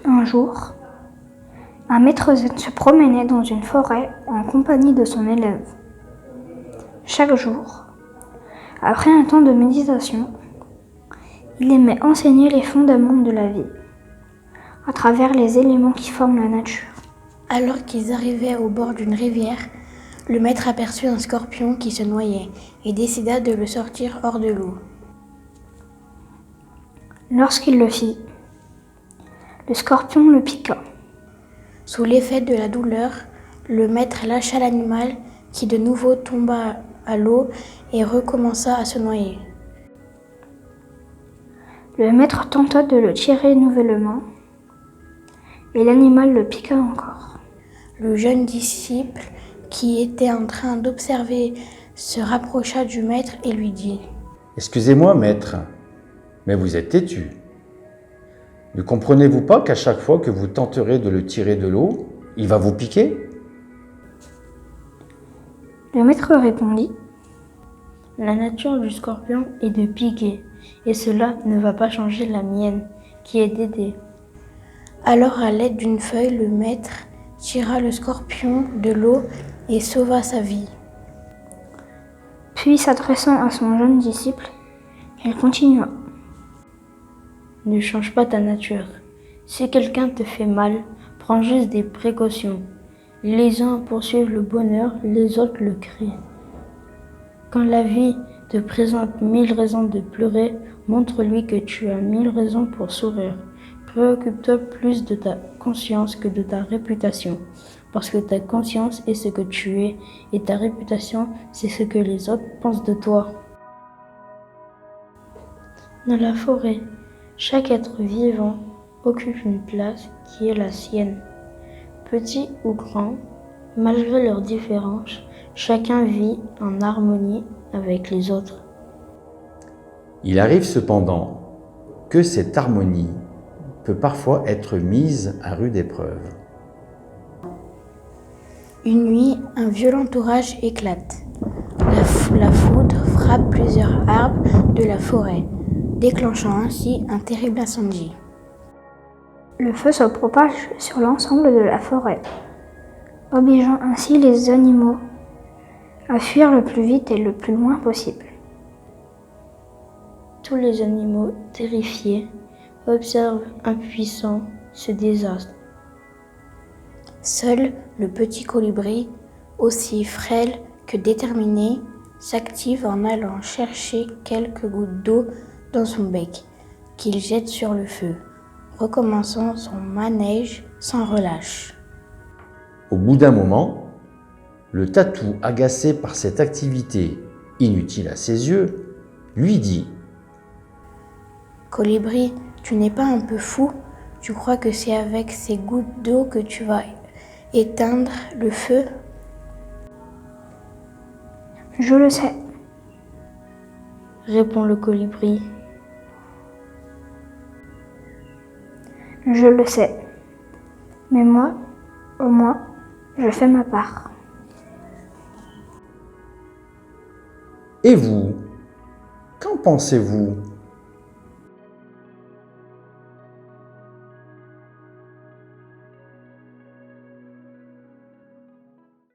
Un jour, un maître zen se promenait dans une forêt en compagnie de son élève. Chaque jour, après un temps de méditation, il aimait enseigner les fondements de la vie, à travers les éléments qui forment la nature. Alors qu'ils arrivaient au bord d'une rivière, le maître aperçut un scorpion qui se noyait et décida de le sortir hors de l'eau. Lorsqu'il le fit, le scorpion le piqua. Sous l'effet de la douleur, le maître lâcha l'animal qui de nouveau tomba à l'eau et recommença à se noyer. Le maître tenta de le tirer nouvellement et l'animal le piqua encore. Le jeune disciple qui était en train d'observer se rapprocha du maître et lui dit : « Excusez-moi, maître, mais vous êtes têtu. Ne comprenez-vous pas qu'à chaque fois que vous tenterez de le tirer de l'eau, il va vous piquer ?» Le maître répondit : « La nature du scorpion est de piquer, et cela ne va pas changer la mienne, qui est d'aider. » Alors, à l'aide d'une feuille, le maître tira le scorpion de l'eau et sauva sa vie. Puis, s'adressant à son jeune disciple, il continua : « Ne change pas ta nature. Si quelqu'un te fait mal, prends juste des précautions. Les uns poursuivent le bonheur, les autres le crient. Quand la vie te présente 1000 raisons de pleurer, montre-lui que tu as 1000 raisons pour sourire. Préoccupe-toi plus de ta conscience que de ta réputation, parce que ta conscience est ce que tu es, et ta réputation, c'est ce que les autres pensent de toi. » Dans la forêt, chaque être vivant occupe une place qui est la sienne. Petit ou grand, malgré leurs différences, chacun vit en harmonie avec les autres. Il arrive cependant que cette harmonie peut parfois être mise à rude épreuve. Une nuit, un violent orage éclate. La foudre frappe plusieurs arbres de la forêt, déclenchant ainsi un terrible incendie. Le feu se propage sur l'ensemble de la forêt, obligeant ainsi les animaux à fuir le plus vite et le plus loin possible. Tous les animaux, terrifiés, observent impuissants ce désastre. Seul le petit colibri, aussi frêle que déterminé, s'active en allant chercher quelques gouttes d'eau dans son bec, qu'il jette sur le feu, recommençant son manège sans relâche. Au bout d'un moment, le tatou, agacé par cette activité inutile à ses yeux, lui dit : « Colibri, tu n'es pas un peu fou ? Tu crois que c'est avec ces gouttes d'eau que tu vas éteindre le feu ? » ?»« Je le sais, » répond le colibri. « Je le sais. Mais moi, au moins, je fais ma part. » Et vous, qu'en pensez-vous ?